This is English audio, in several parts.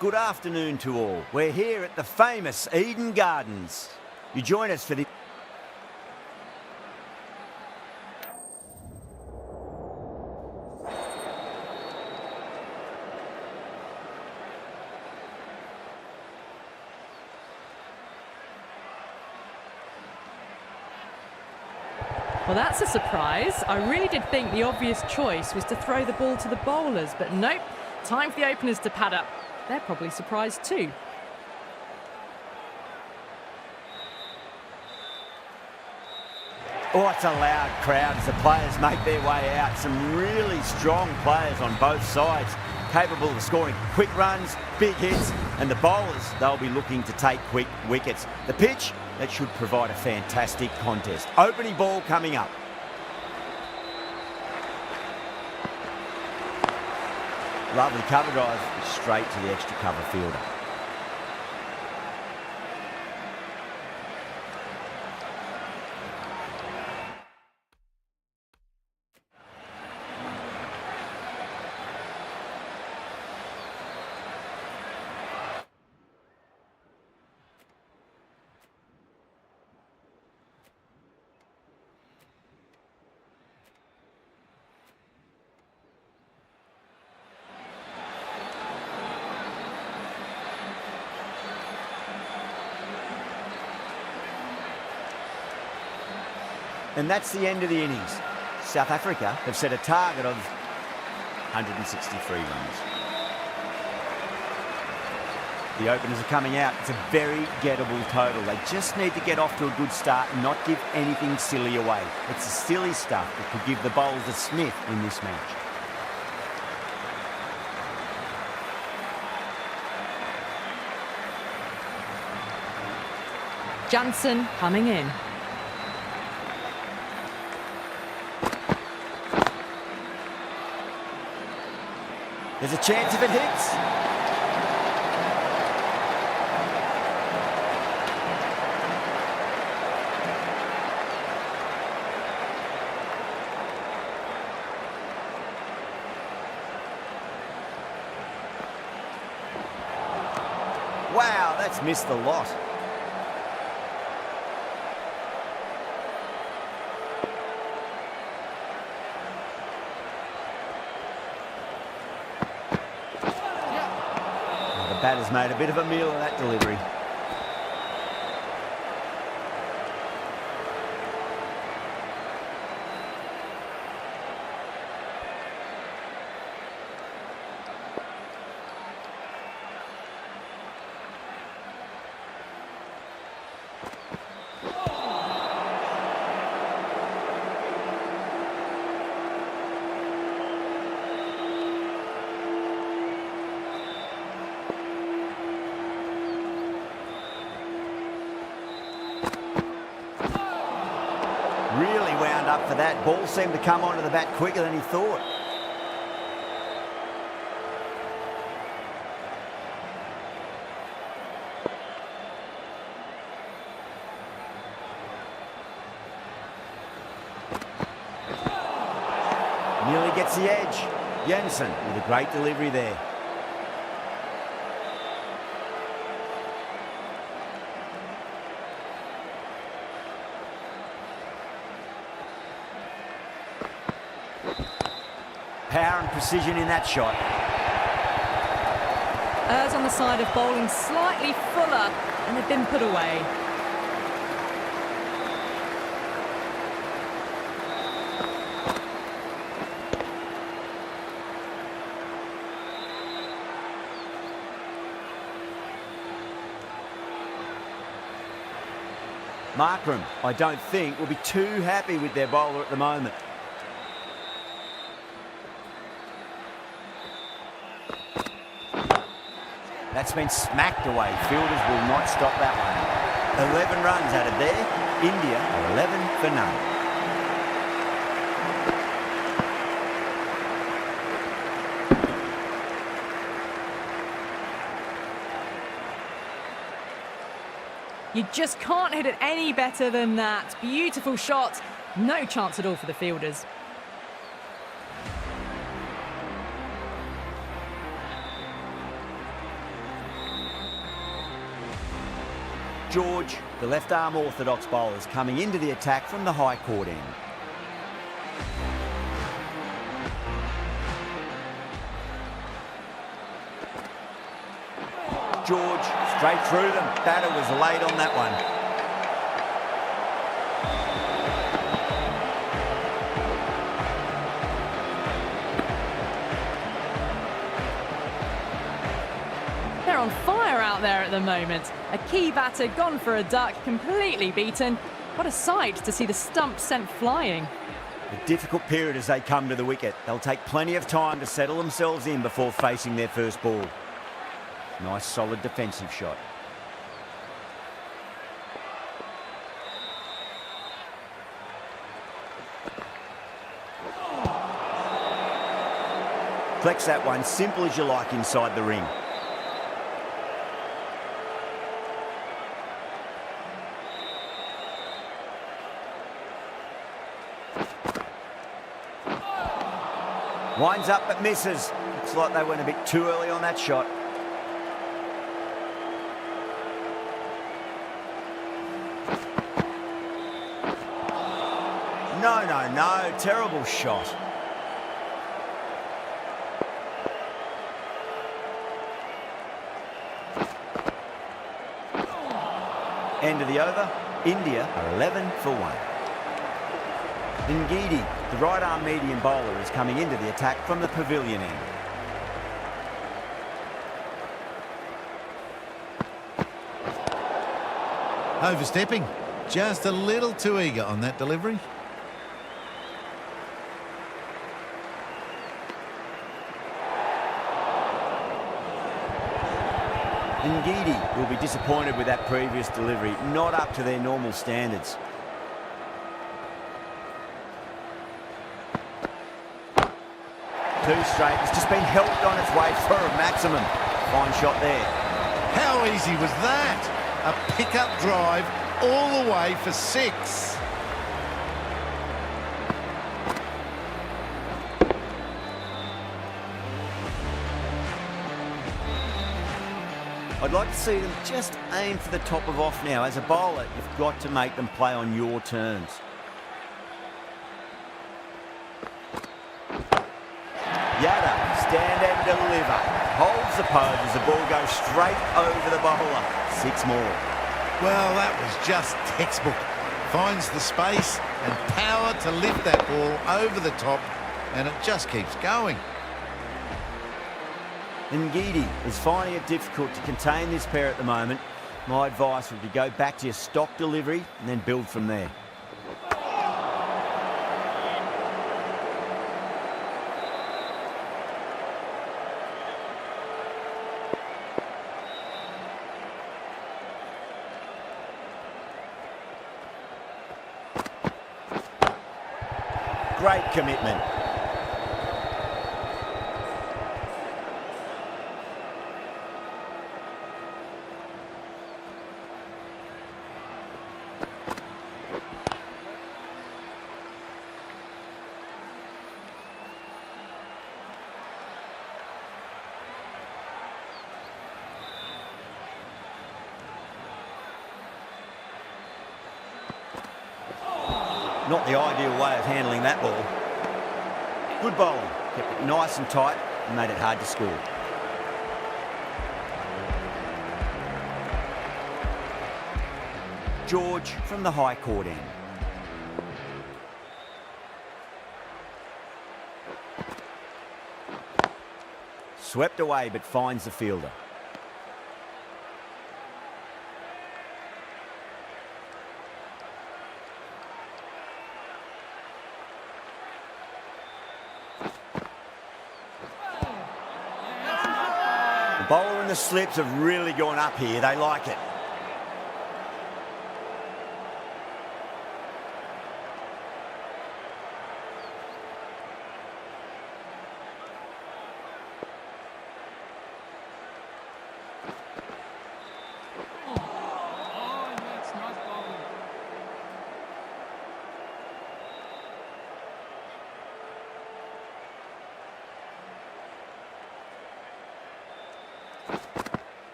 Good afternoon to all. We're here at the famous Eden Gardens. You join us for the... Well, that's a surprise. I really did think the obvious choice was to throw the ball to the bowlers, but nope. Time for the openers to pad up. They're probably surprised too. Oh, it's a loud crowd as the players make their way out. Some really strong players on both sides, capable of scoring quick runs, big hits, and the bowlers, they'll be looking to take quick wickets. The pitch, that should provide a fantastic contest. Opening ball coming up. Lovely cover drive, straight to the extra cover fielder. And that's the end of the innings. South Africa have set a target of 163 runs. The openers are coming out. It's a very gettable total. They just need to get off to a good start and not give anything silly away. It's the silly stuff that could give the bowlers a sniff in this match. Johnson coming in. There's a chance if it hits. Wow, that's missed the lot. The batter's made a bit of a meal of that delivery. Really wound up for that. Ball seemed to come onto the bat quicker than he thought. Nearly gets the edge. Jensen with a great delivery there. Power and precision in that shot. Errs on the side of bowling slightly fuller, and they've been put away. Markram, I don't think, will be too happy with their bowler at the moment. That's been smacked away. Fielders will not stop that one. 11 runs out of there. India are 11 for none. You just can't hit it any better than that. Beautiful shot. No chance at all for the fielders. George, the left-arm orthodox bowler, is coming into the attack from the high court end. George, straight through them. Batter was late on that one. They're on fire out there at the moment. A key batter gone for a duck, completely beaten. What a sight to see the stump sent flying. A difficult period as they come to the wicket. They'll take plenty of time to settle themselves in before facing their first ball. Nice solid defensive shot. Flex that one, simple as you like inside the ring. Winds up but misses. Looks like they went a bit too early on that shot. No, terrible shot. End of the over. India are 11 for 1. Ngidi, the right-arm medium bowler, is coming into the attack from the pavilion end. Overstepping. Just a little too eager on that delivery. Ngidi will be disappointed with that previous delivery, not up to their normal standards. Too straight, it's just been helped on its way for a maximum. Fine shot there. How easy was that? A pickup drive all the way for 6. I'd like to see them just aim for the top of off now. As a bowler, you've got to make them play on your terms. Yada, stand and deliver. Holds the pose as the ball goes straight over the bowler. 6 more. Well, that was just textbook. Finds the space and power to lift that ball over the top, and it just keeps going. Ngidi is finding it difficult to contain this pair at the moment. My advice would be go back to your stock delivery and then build from there. Great commitment. Not the ideal way of handling that ball. Good bowling, kept it nice and tight and made it hard to score. George from the high court end. Swept away but finds the fielder. Bowler and the slips have really gone up here. They like it.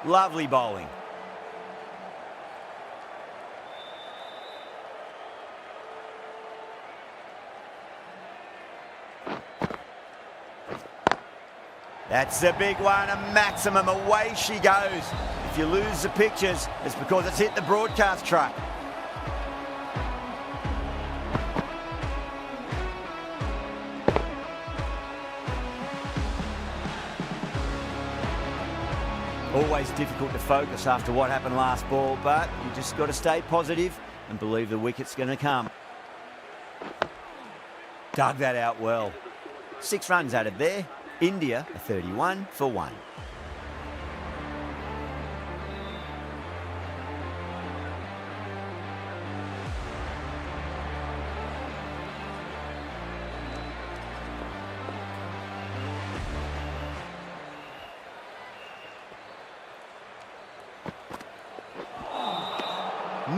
Lovely bowling. That's a big one, a maximum. Away she goes. If you lose the pictures, it's because it's hit the broadcast truck. Always difficult to focus after what happened last ball, but you just got to stay positive and believe the wicket's going to come. Dug that out well. 6 runs added there. India are 31 for 1.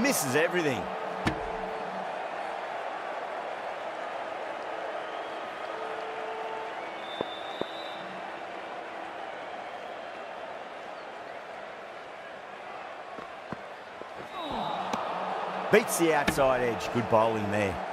Misses everything. Beats the outside edge. Good bowling there.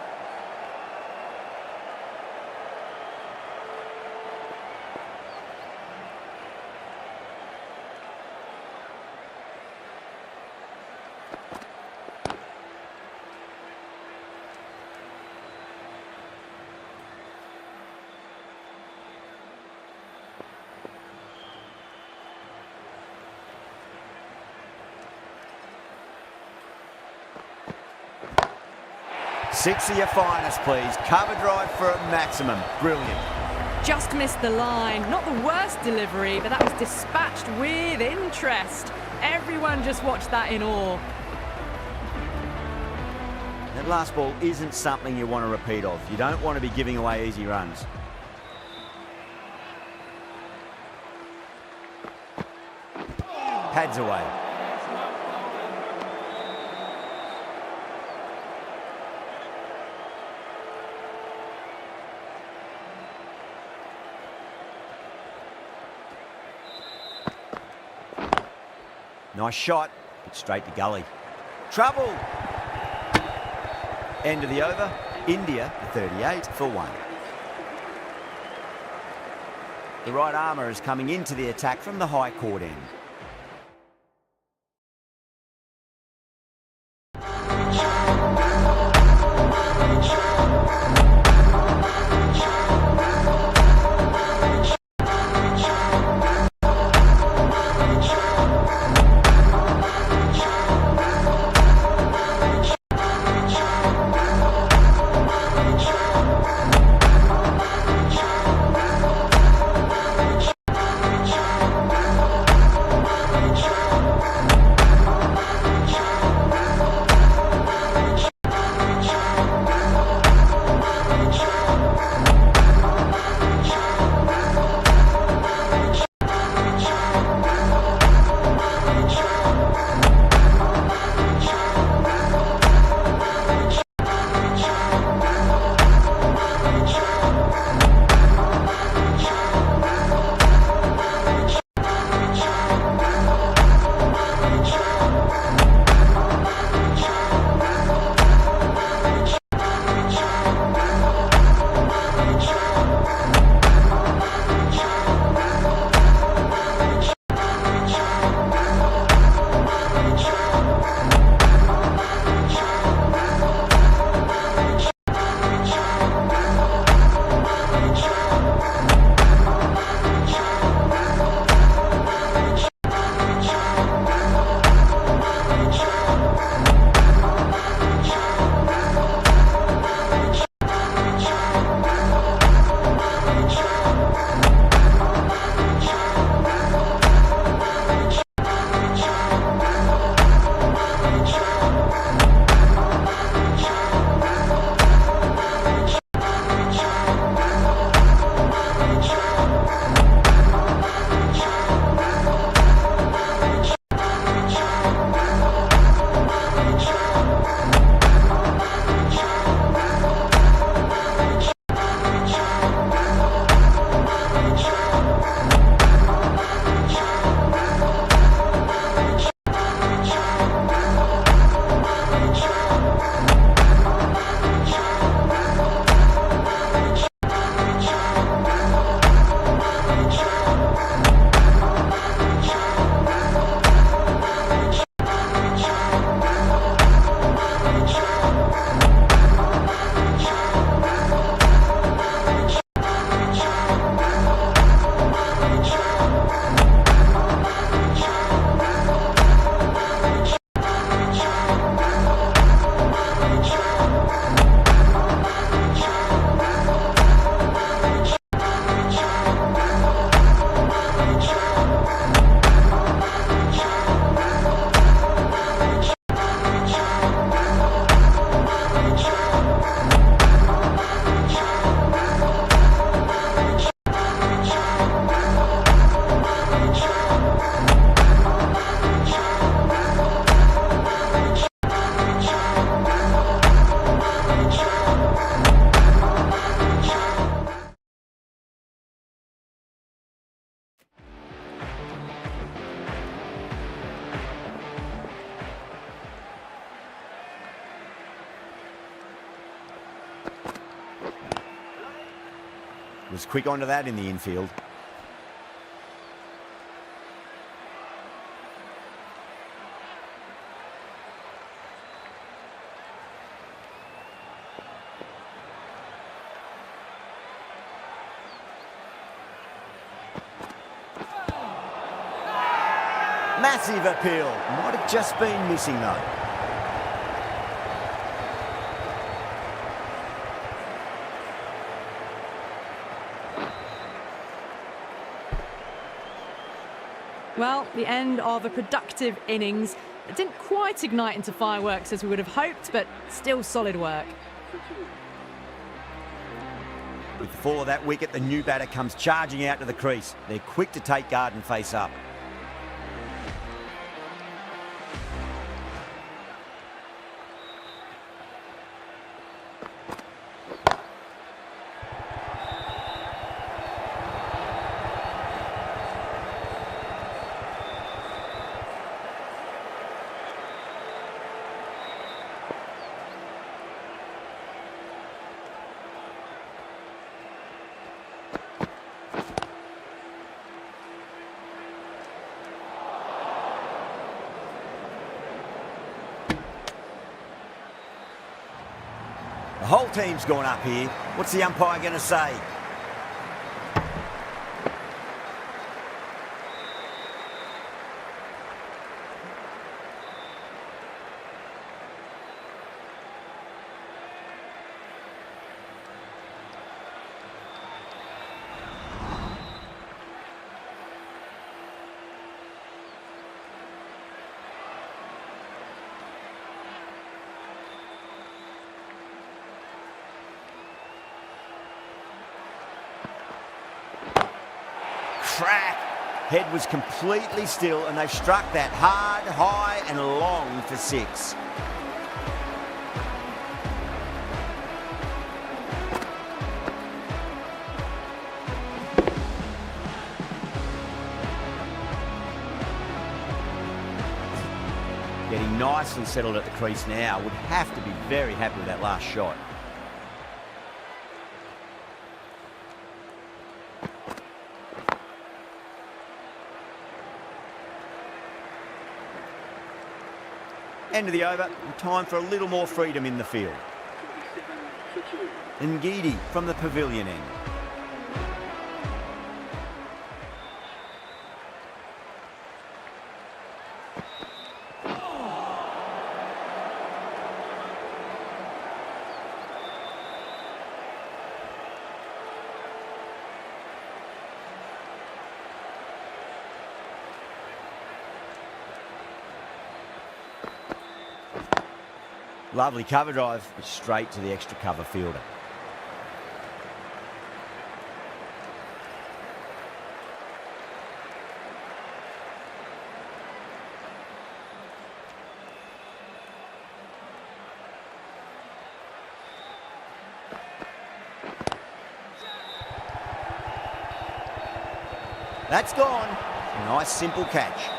Six of your finest, please. Cover drive for a maximum. Brilliant. Just missed the line. Not the worst delivery, but that was dispatched with interest. Everyone just watched that in awe. That last ball isn't something you want to repeat of. You don't want to be giving away easy runs. Pads away. Nice shot, but straight to gully. Trouble! End of the over. India 38 for 1. The right armour is coming into the attack from the high court end. Was quick onto that in the infield. Massive appeal. Might have just been missing though. Well, the end of a productive innings. It didn't quite ignite into fireworks as we would have hoped, but still solid work. With the fall of that wicket, the new batter comes charging out to the crease. They're quick to take guard and face up. The whole team's gone up here. What's the umpire going to say? Crack. Head was completely still and they've struck that hard, high and long for 6. Getting nicely settled at the crease now. Would have to be very happy with that last shot. End of the over, and time for a little more freedom in the field. Ngidi from the pavilion end. Lovely cover drive, straight to the extra cover fielder. That's gone. Nice simple catch.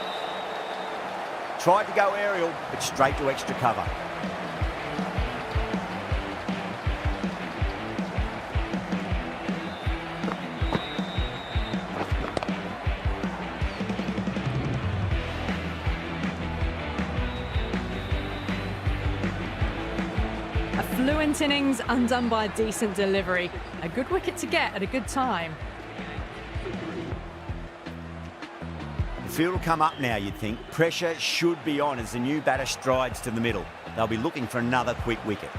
Tried to go aerial, but straight to extra cover. Fluent innings undone by a decent delivery. A good wicket to get at a good time. The field will come up now, you'd think. Pressure should be on as the new batter strides to the middle. They'll be looking for another quick wicket.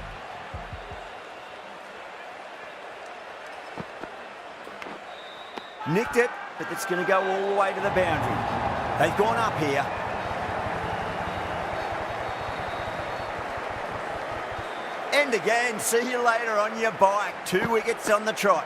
Nicked it, but it's going to go all the way to the boundary. They've gone up here. And again, see you later on your bike. 2 wickets on the trot.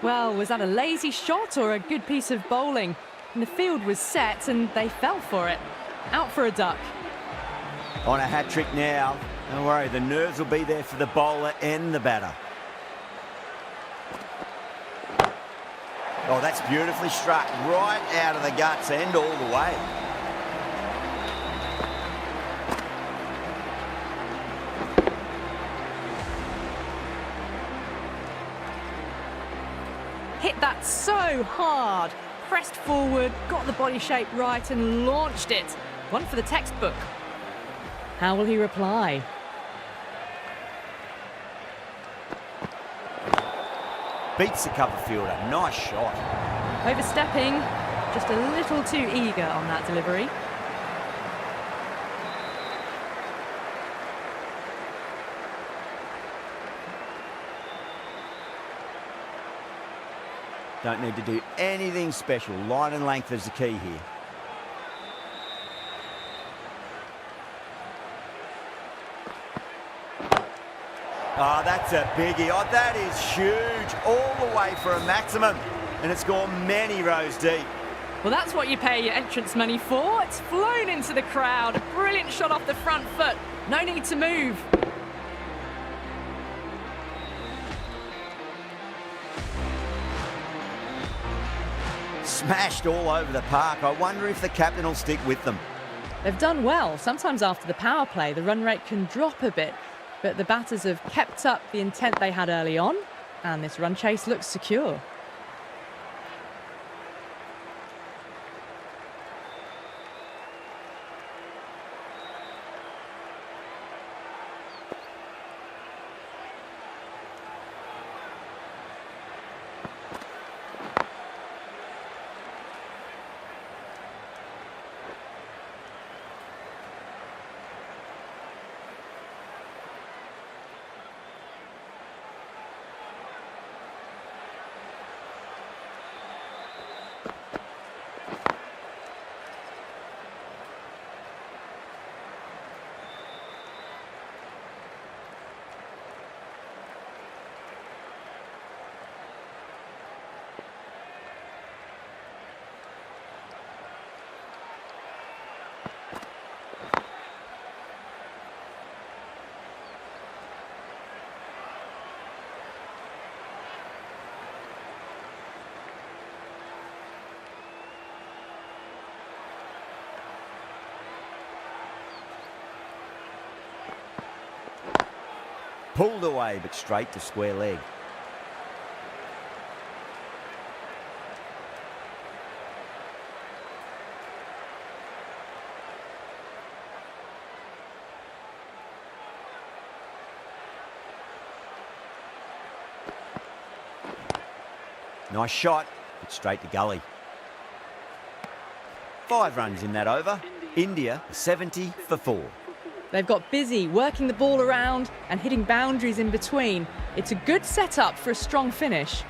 Well, was that a lazy shot or a good piece of bowling? And the field was set and they fell for it. Out for a duck. On a hat-trick now. Don't worry, the nerves will be there for the bowler and the batter. Oh, that's beautifully struck. Right out of the guts and all the way. so hard. Pressed forward, got the body shape right and launched it. One for the textbook. How will he reply? Beats the cover fielder. Nice shot. Overstepping, just a little too eager on that delivery. Don't need to do anything special. Line and length is the key here. Oh, that's a biggie. Oh, that is huge. All the way for a maximum. And it's gone many rows deep. Well, that's what you pay your entrance money for. It's flown into the crowd. A brilliant shot off the front foot. No need to move. Smashed all over the park. I wonder if the captain will stick with them. They've done well. Sometimes after the power play, the run rate can drop a bit. But the batters have kept up the intent they had early on. And this run chase looks secure. Pulled away, but straight to square leg. Nice shot, but straight to gully. 5 runs in that over. India 70 for 4. They've got busy working the ball around and hitting boundaries in between. It's a good setup for a strong finish.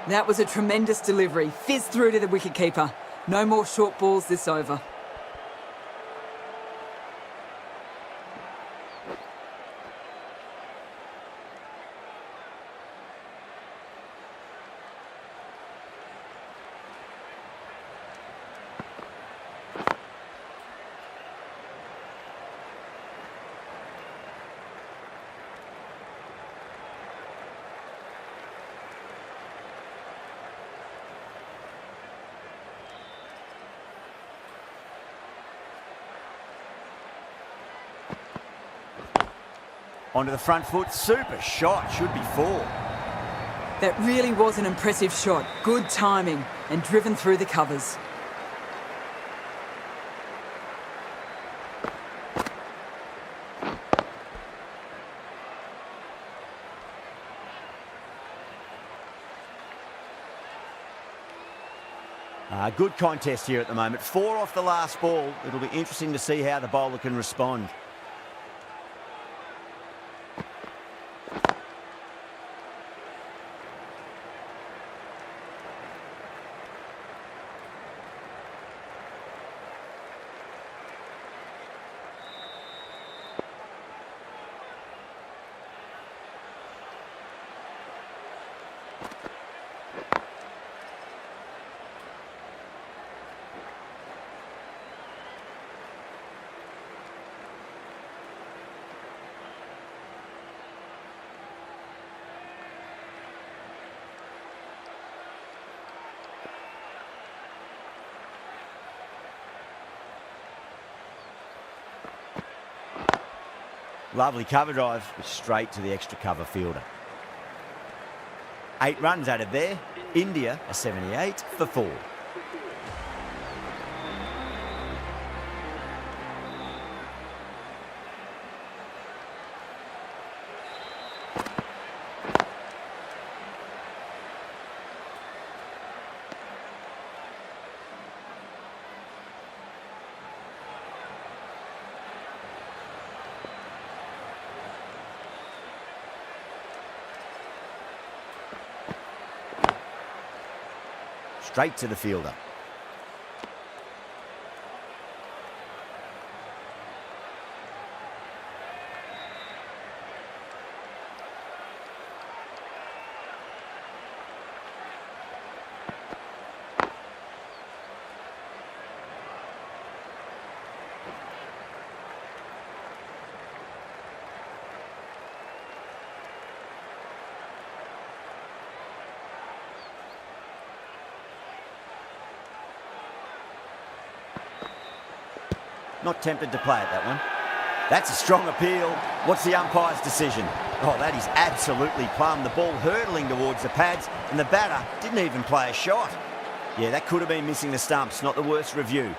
That was a tremendous delivery. Fizzed through to the wicketkeeper. No more short balls this over. Onto the front foot, super shot, should be 4. That really was an impressive shot. Good timing and driven through the covers. Good contest here at the moment. 4 off the last ball. It'll be interesting to see how the bowler can respond. Lovely cover drive, straight to the extra cover fielder. 8 runs added there. India a 78 for 4. Straight to the fielder. Not tempted to play it, that one. That's a strong appeal. What's the umpire's decision? Oh, that is absolutely plumb. The ball hurtling towards the pads, and the batter didn't even play a shot. Yeah, that could have been missing the stumps. Not the worst review.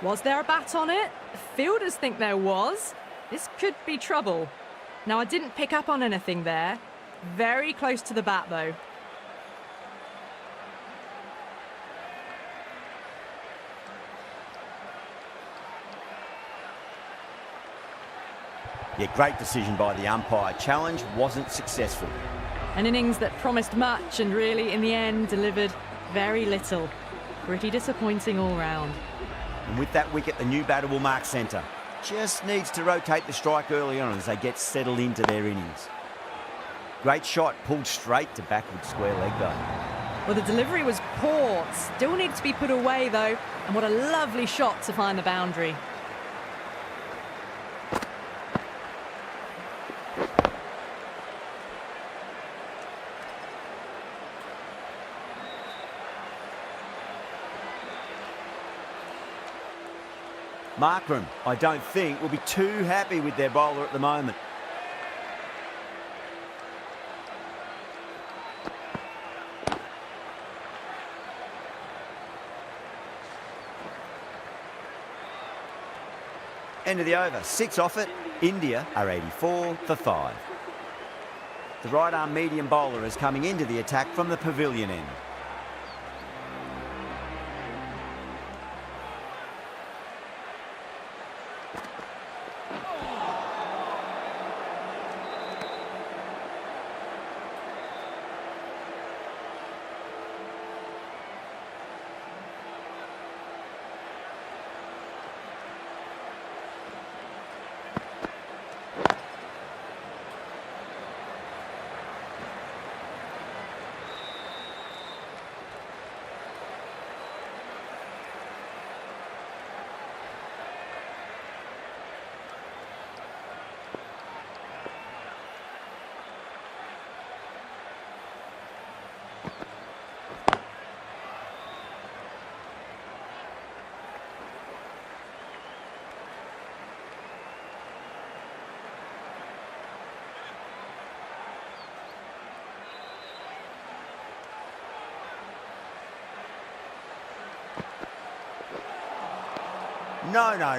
Was there a bat on it? Fielders think there was. This could be trouble. Now, I didn't pick up on anything there. Very close to the bat, though. Yeah, great decision by the umpire. Challenge wasn't successful. An innings that promised much and really, in the end, delivered very little. Pretty disappointing all round. And with that wicket, the new batter will mark centre. Just needs to rotate the strike early on as they get settled into their innings. Great shot, pulled straight to backward square leg though. Well, the delivery was poor. Still needs to be put away though. And what a lovely shot to find the boundary. Markram, I don't think, will be too happy with their bowler at the moment. End of the over, 6 off it. India are 84 for 5. The right arm medium bowler is coming into the attack from the pavilion end.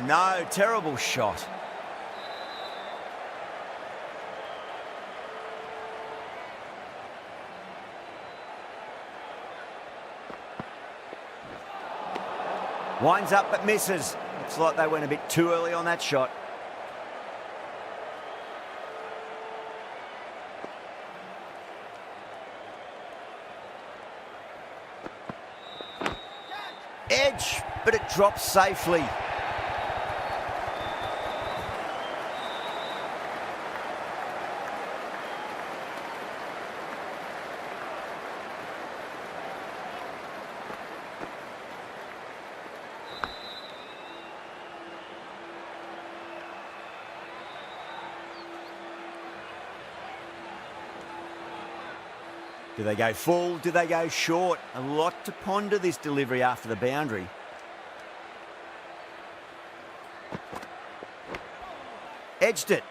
No, terrible shot. Winds up but misses. Looks like they went a bit too early on that shot. Edge, but it drops safely. Do they go full? Do they go short? A lot to ponder this delivery after the boundary. Edged it.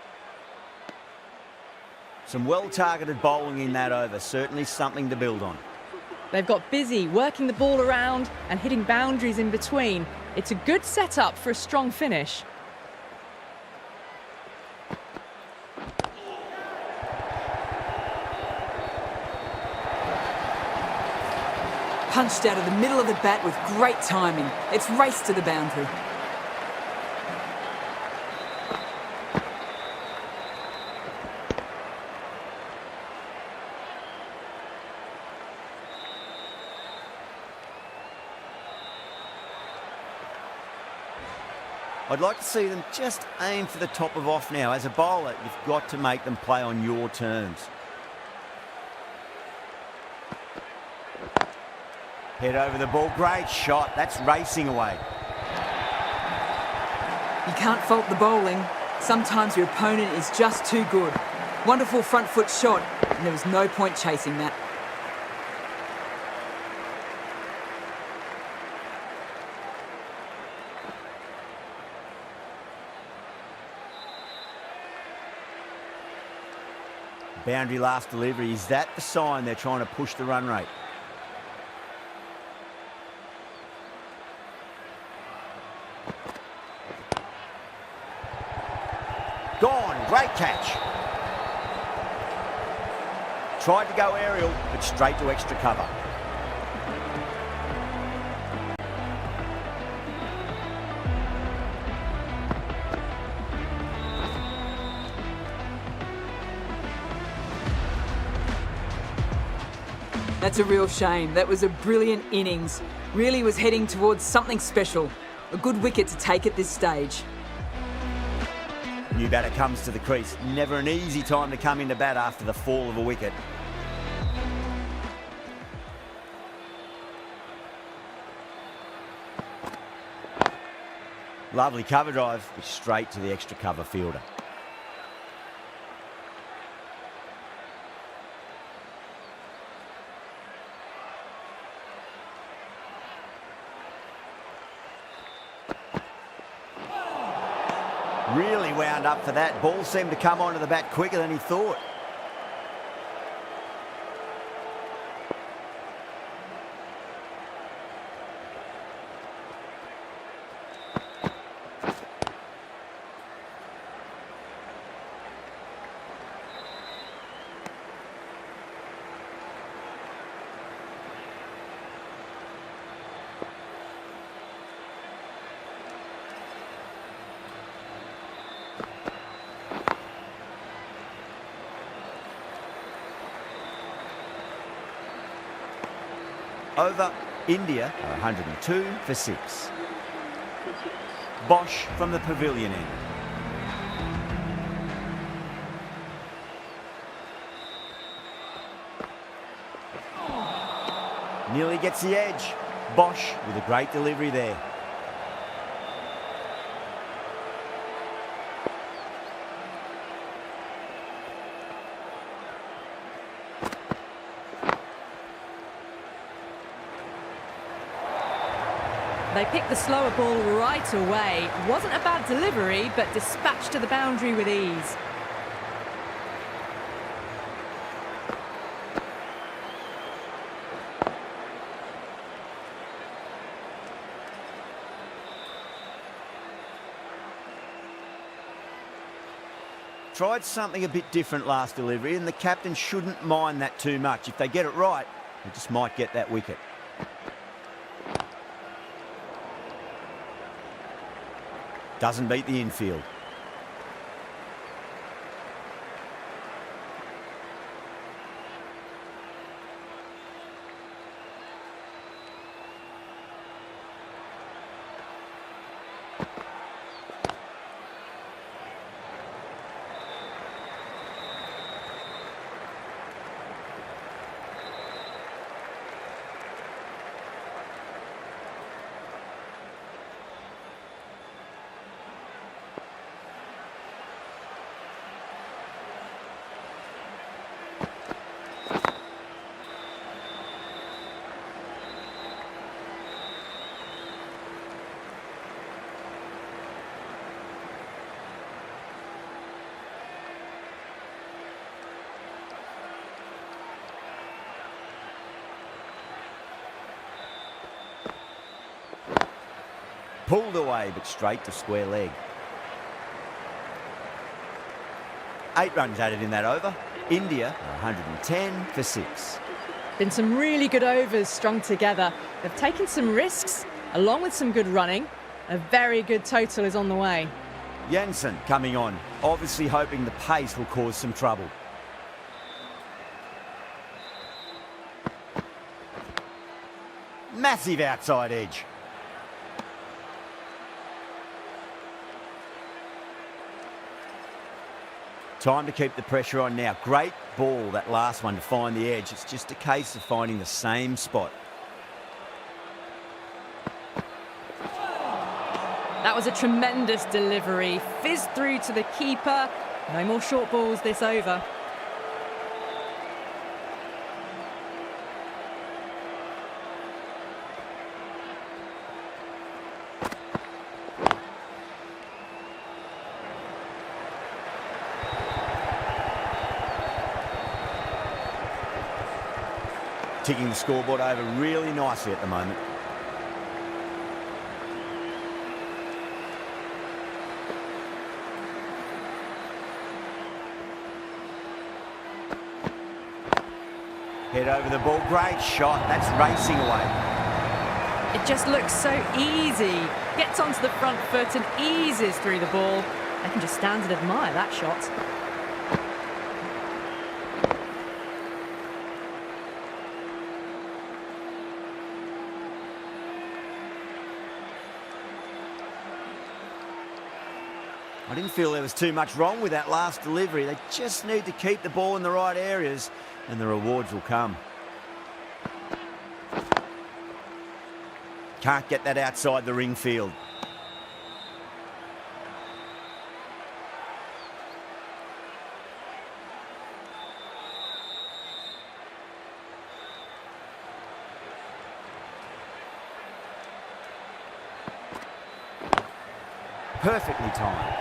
Some well-targeted bowling in that over. Certainly something to build on. They've got busy working the ball around and hitting boundaries in between. It's a good setup for a strong finish. Punched out of the middle of the bat with great timing. It's raced to the boundary. I'd like to see them just aim for the top of off now. As a bowler, you've got to make them play on your terms. Head over the ball. Great shot. That's racing away. You can't fault the bowling. Sometimes your opponent is just too good. Wonderful front foot shot, and there was no point chasing that. Boundary last delivery. Is that the sign they're trying to push the run rate? Gone. Great catch. Tried to go aerial, but straight to extra cover. That's a real shame. That was a brilliant innings. Really was heading towards something special. A good wicket to take at this stage. New batter comes to the crease. Never an easy time to come into bat after the fall of a wicket. Lovely cover drive, straight to the extra cover fielder. Really wound up for that. Ball seemed to come onto the bat quicker than he thought. Over India, 102 for 6. Bosch from the pavilion end. Nearly gets the edge. Bosch with a great delivery there. They picked the slower ball right away. Wasn't a bad delivery, but dispatched to the boundary with ease. Tried something a bit different last delivery, and the captain shouldn't mind that too much. If they get it right, they just might get that wicket. Doesn't beat the infield. Pulled away, but straight to square leg. 8 runs added in that over. India, 110 for 6. Been some really good overs strung together. They've taken some risks, along with some good running. A very good total is on the way. Jansen coming on, obviously hoping the pace will cause some trouble. Massive outside edge. Time to keep the pressure on now. Great ball, that last one, to find the edge. It's just a case of finding the same spot. That was a tremendous delivery. Fizzed through to the keeper. No more short balls this over. Ticking the scoreboard over really nicely at the moment. Head over the ball, great shot, that's racing away. It just looks so easy. Gets onto the front foot and eases through the ball. I can just stand and admire that shot. I didn't feel there was too much wrong with that last delivery. They just need to keep the ball in the right areas and the rewards will come. Can't get that outside the ring field. Perfectly timed.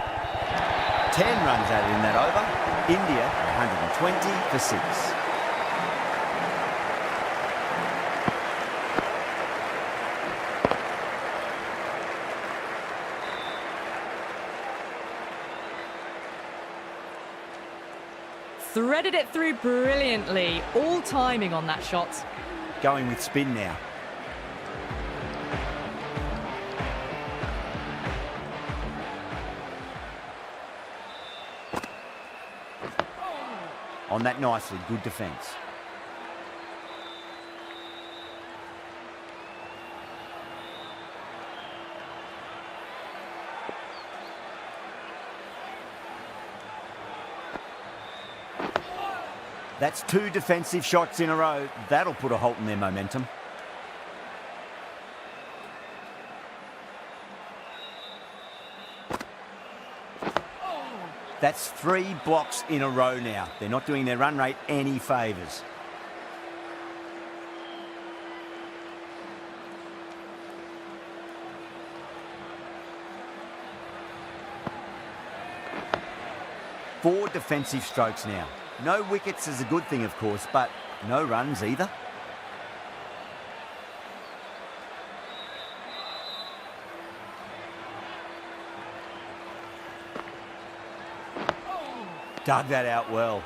10 runs added in that over. India, 120 for 6. Threaded it through brilliantly. All timing on that shot. Going with spin now. On that nicely, good defence. That's 2 defensive shots in a row. That'll put a halt in their momentum. That's 3 blocks in a row now. They're not doing their run rate any favours. Four defensive strokes now. No wickets is a good thing, of course, but no runs either. Dug that out well.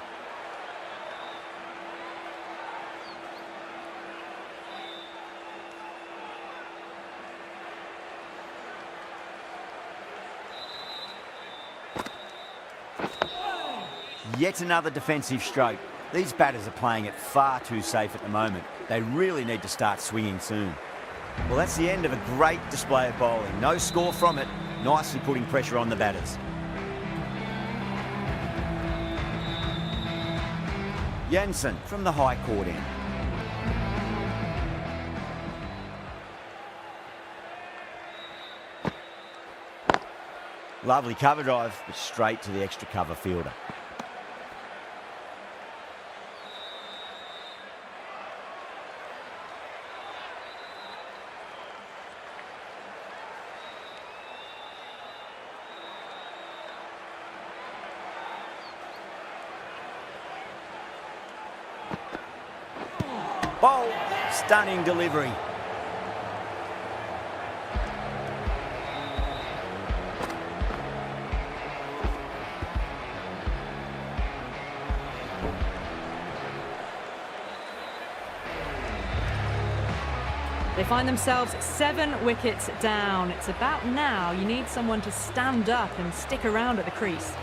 Yet another defensive stroke. These batters are playing it far too safe at the moment. They really need to start swinging soon. Well, that's the end of a great display of bowling. No score from it, nicely putting pressure on the batters. Jansen from the high court end. Lovely cover drive, but straight to the extra cover fielder. Bold, stunning delivery. They find themselves 7 wickets down. It's about now you need someone to stand up and stick around at the crease.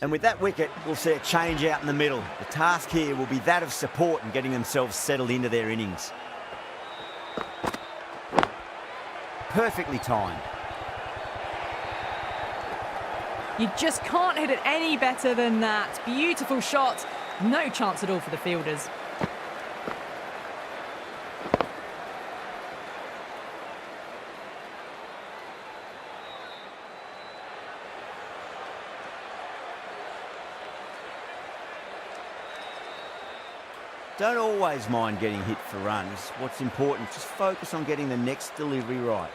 And with that wicket, we'll see a change out in the middle. The task here will be that of support and getting themselves settled into their innings. Perfectly timed. You just can't hit it any better than that. Beautiful shot. No chance at all for the fielders. Don't always mind getting hit for runs. What's important, just focus on getting the next delivery right.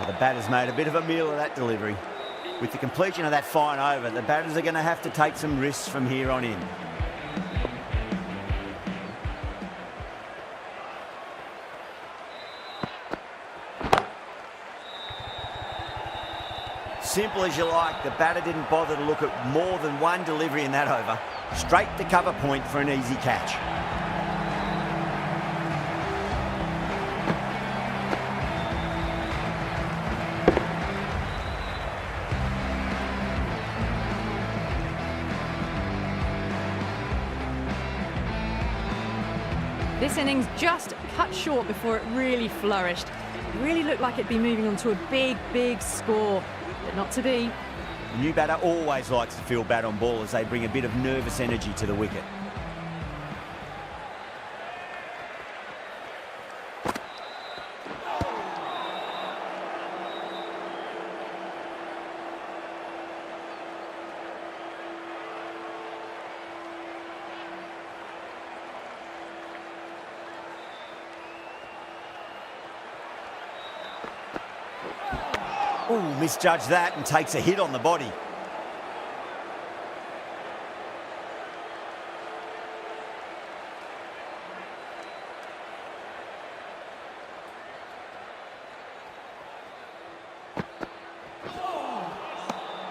The batter's made a bit of a meal of that delivery. With the completion of that fine over, the batters are going to have to take some risks from here on in. Simple as you like, the batter didn't bother to look at more than one delivery in that over. Straight to cover point for an easy catch. This innings just cut short before it really flourished. It really looked like it'd be moving on to a big, big score, but not to be. The new batter always likes to feel bat on ball as they bring a bit of nervous energy to the wicket. Ooh, misjudged that and takes a hit on the body.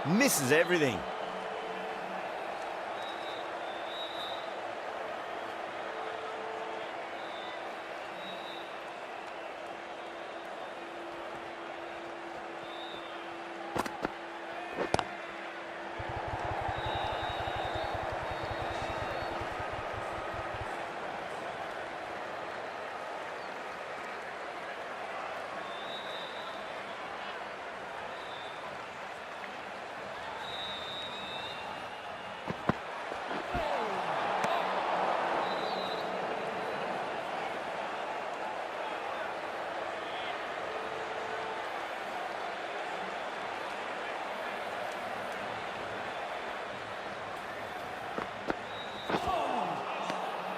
Misses everything.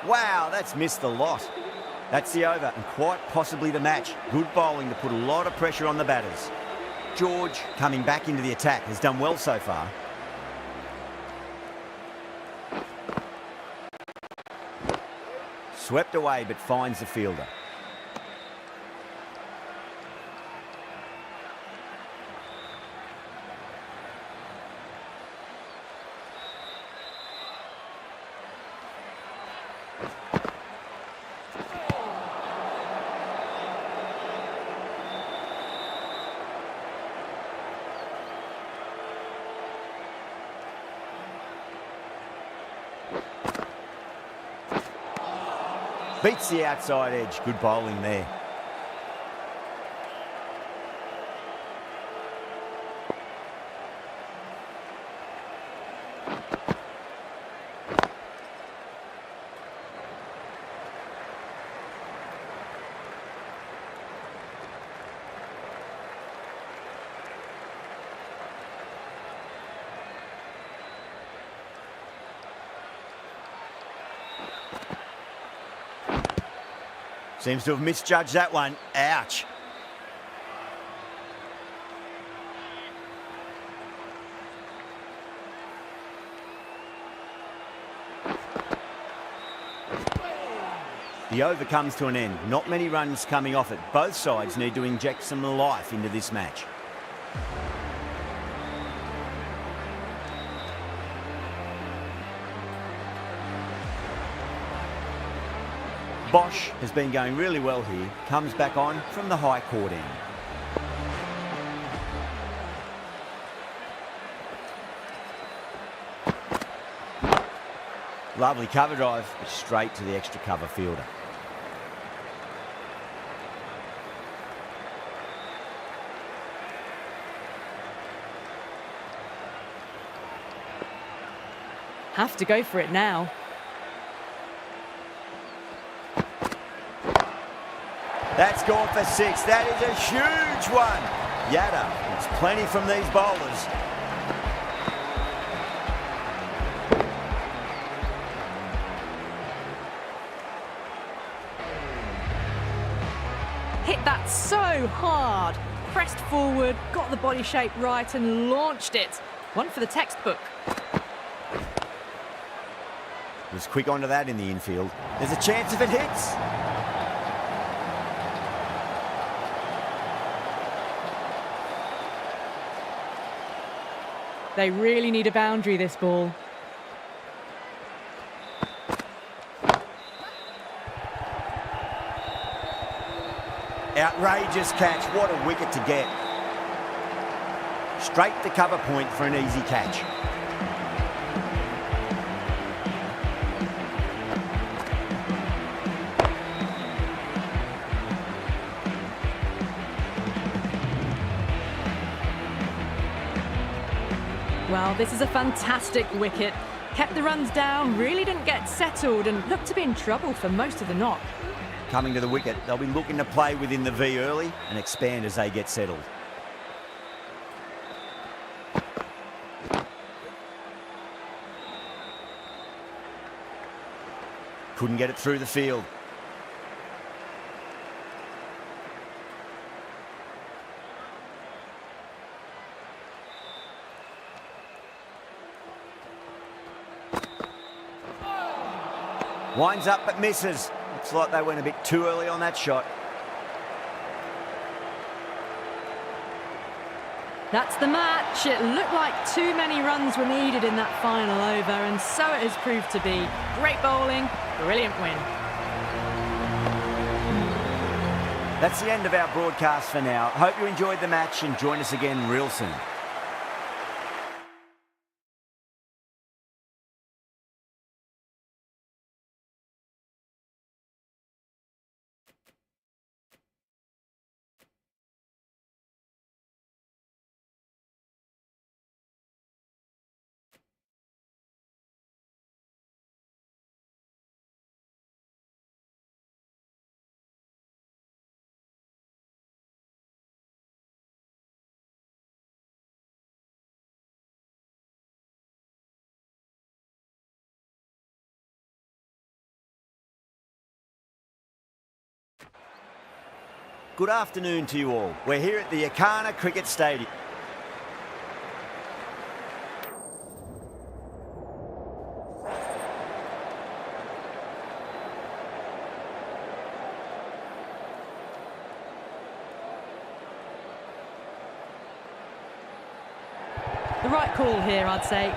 Wow, that's missed the lot. That's the over and quite possibly the match. Good bowling to put a lot of pressure on the batters. George, coming back into the attack, has done well so far. Swept away but finds the fielder. Beats the outside edge. Good bowling there. Seems to have misjudged that one. Ouch. The over comes to an end. Not many runs coming off it. Both sides need to inject some life into this match. Bosch has been going really well here. Comes back on from the high court end. Lovely cover drive, straight to the extra cover fielder. Have to go for it now. That's gone for 6. That is a huge one. Yada, it's plenty from these bowlers. Hit that so hard. Pressed forward, got the body shape right and launched it. One for the textbook. Was quick onto that in the infield. There's a chance if it hits. They really need a boundary, this ball. Outrageous catch. What a wicket to get. Straight to cover point for an easy catch. Well, this is a fantastic wicket. Kept the runs down, really didn't get settled and looked to be in trouble for most of the knock. Coming to the wicket, they'll be looking to play within the V early and expand as they get settled. Couldn't get it through the field. Winds up but misses. Looks like they went a bit too early on that shot. That's the match. It looked like too many runs were needed in that final over, and so it has proved to be. Great bowling, brilliant win. That's the end of our broadcast for now. Hope you enjoyed the match and join us again real soon. Good afternoon to you all. We're here at the Arica Cricket Stadium. The right call here, I'd say.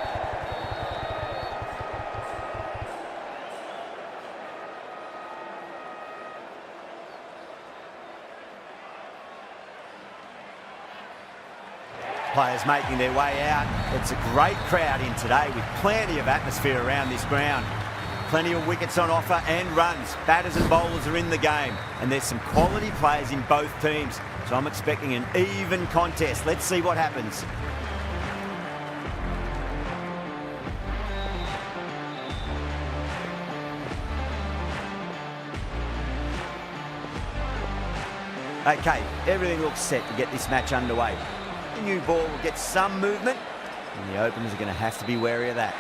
Players making their way out. It's a great crowd in today with plenty of atmosphere around this ground. Plenty of wickets on offer and runs. Batters and bowlers are in the game. And there's some quality players in both teams. So I'm expecting an even contest. Let's see what happens. Okay, everything looks set to get this match underway. The new ball will get some movement, and the openers are going to have to be wary of that.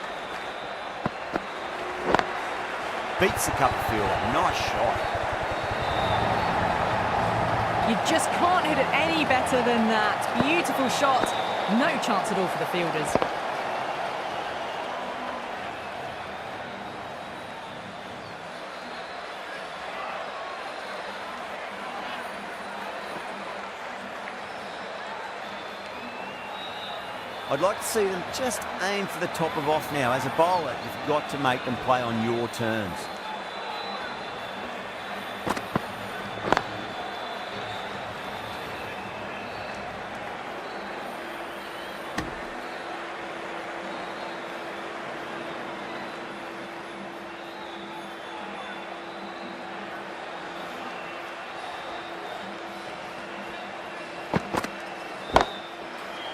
Beats the cover fielder. Nice shot. You just can't hit it any better than that. Beautiful shot. No chance at all for the fielders. I'd like to see them just aim for the top of off now. As a bowler, you've got to make them play on your terms.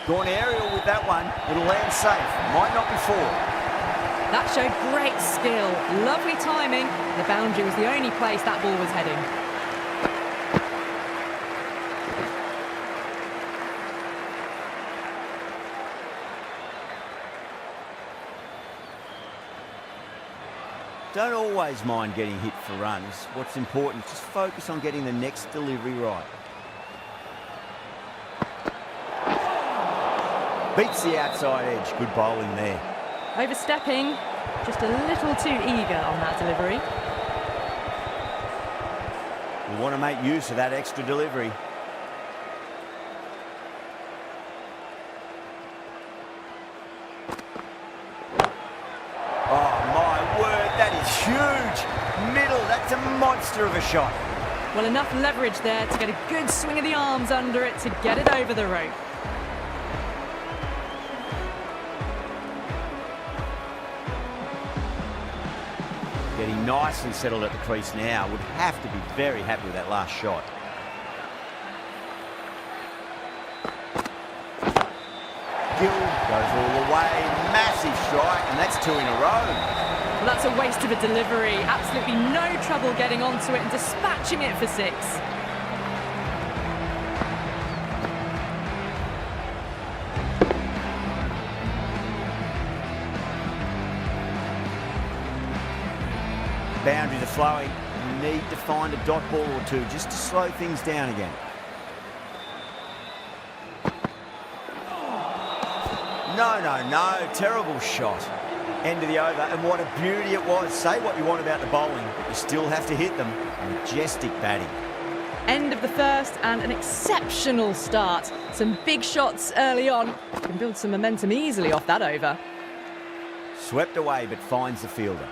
Gone aerial with that one. It'll land safe. Might not be four. That showed great skill. Lovely timing. The boundary was the only place that ball was heading. Don't always mind getting hit for runs. What's important is just focus on getting the next delivery right. Beats the outside edge. Good bowling there. Overstepping. Just a little too eager on that delivery. We want to make use of that extra delivery. Oh my word, that is huge. Middle, that's a monster of a shot. Well, enough leverage there to get a good swing of the arms under it to get it over the rope. Getting nice and settled at the crease now. Would have to be very happy with that last shot. Gill goes all the way. Massive strike, and that's two in a row. Well, that's a waste of a delivery. Absolutely no trouble getting onto it and dispatching it for six. Boundaries are flowing. You need to find a dot ball or two just to slow things down again. No. Terrible shot. End of the over, and what a beauty it was. Say what you want about the bowling, but you still have to hit them. Majestic batting. End of the first and an exceptional start. Some big shots early on. You can build some momentum easily off that over. Swept away, but finds the fielder.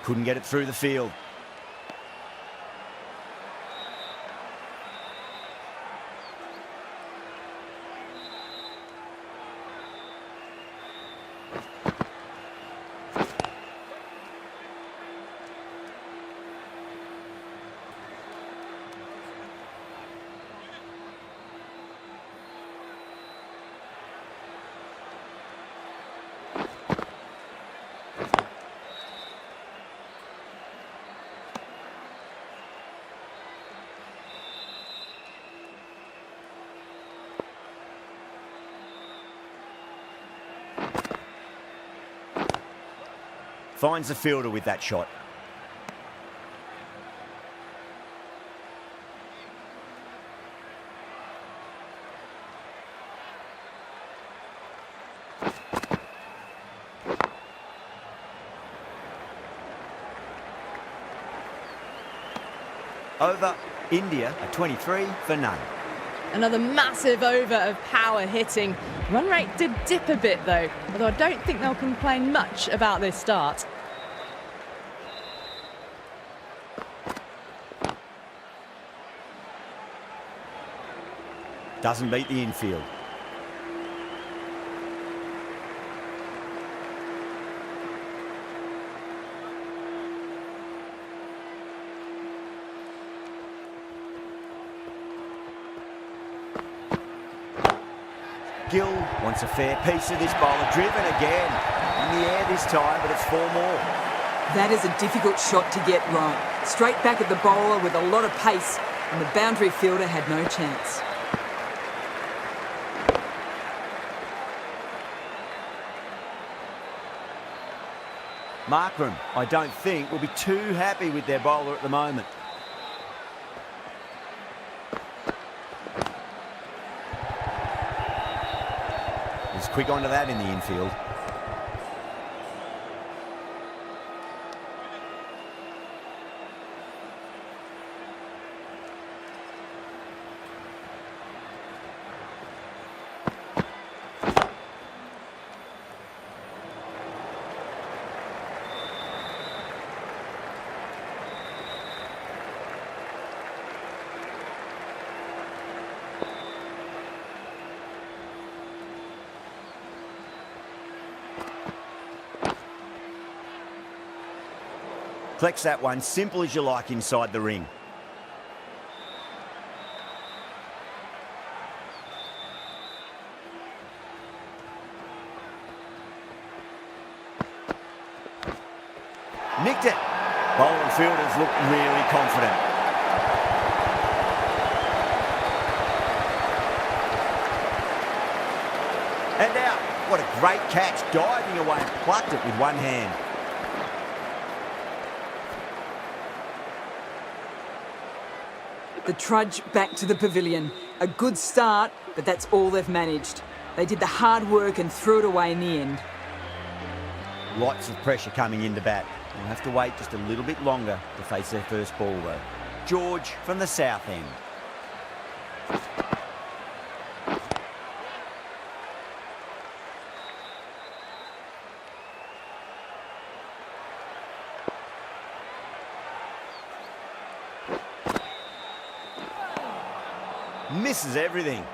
Couldn't get it through the field. Finds the fielder with that shot. Over, India, a 23 for none. Another massive over of power hitting. Run rate did dip a bit though, although I don't think they'll complain much about this start. Doesn't beat the infield. Gill wants a fair piece of this bowler. Driven again. In the air this time, but it's 4 more. That is a difficult shot to get right. Straight back at the bowler with a lot of pace, and the boundary fielder had no chance. Markram, I don't think, will be too happy with their bowler at the moment. He's quick onto that in the infield. Flex that one, simple as you like inside the ring. Nicked it. Bowling fielders look really confident. And out. What a great catch, diving away and plucked it with one hand. The trudge back to the pavilion. A good start, but that's all they've managed. They did the hard work and threw it away in the end. Lots of pressure coming into bat. They'll have to wait just a little bit longer to face their first ball though. George from the south end. Misses everything.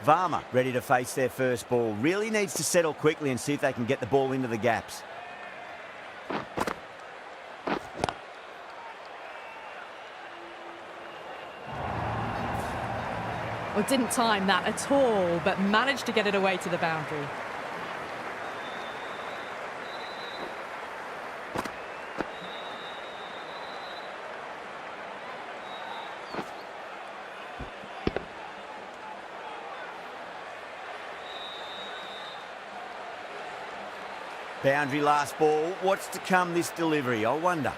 Varma ready to face their first ball. Really needs to settle quickly and see if they can get the ball into the gaps. Well, didn't time that at all, but managed to get it away to the boundary. Boundary last ball. What's to come this delivery, I wonder.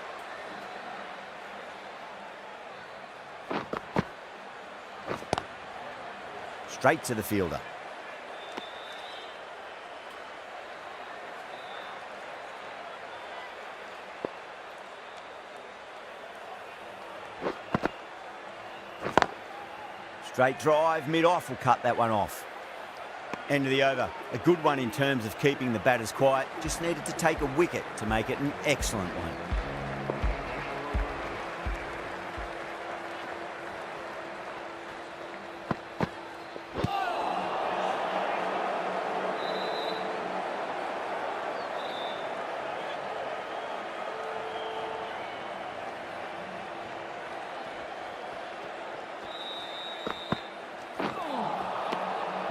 Straight to the fielder. Straight drive, mid-off will cut that one off. End of the over. A good one in terms of keeping the batters quiet. Just needed to take a wicket to make it an excellent one.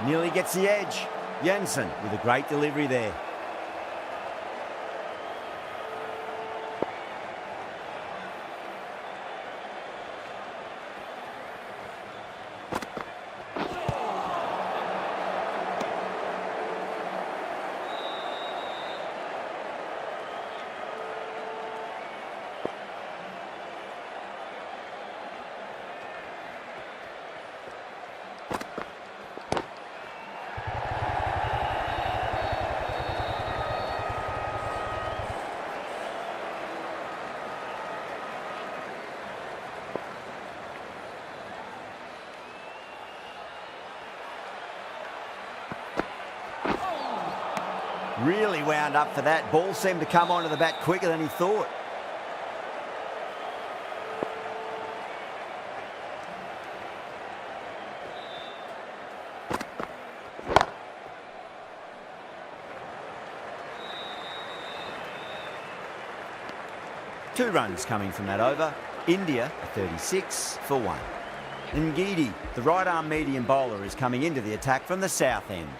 Nearly gets the edge. Jensen with a great delivery there. Really wound up for that. Ball seemed to come onto the bat quicker than he thought. Two runs coming from that over. India, 36 for 1. Ngidi, the right-arm medium bowler, is coming into the attack from the south end.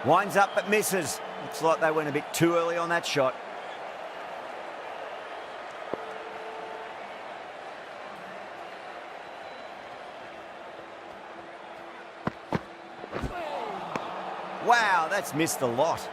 Winds up but misses. Looks like they went a bit too early on that shot. Wow, that's missed a lot.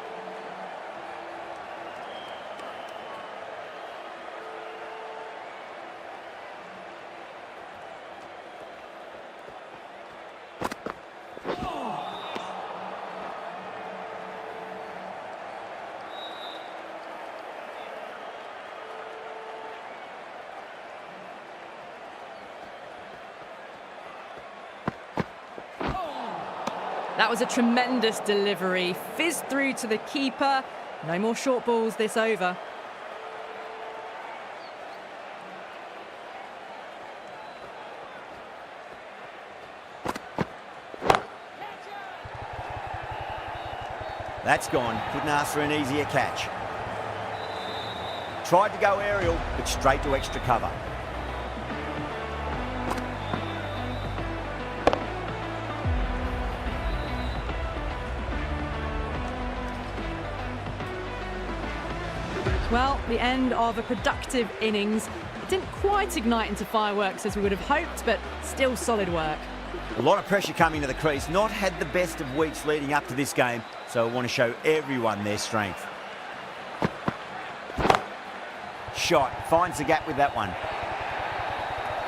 That was a tremendous delivery. Fizzed through to the keeper. No more short balls this over. That's gone. Couldn't ask for an easier catch. Tried to go aerial, but straight to extra cover. Well, the end of a productive innings. It didn't quite ignite into fireworks as we would have hoped, but still solid work. A lot of pressure coming to the crease. Not had the best of weeks leading up to this game, so I want to show everyone their strength. Shot, finds the gap with that one.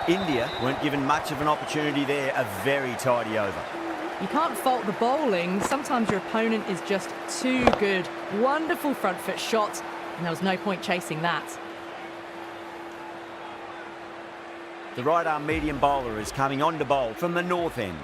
India weren't given much of an opportunity there. A very tidy over. You can't fault the bowling. Sometimes your opponent is just too good. Wonderful front foot shot, and there was no point chasing that. The right-arm medium bowler is coming on to bowl from the north end.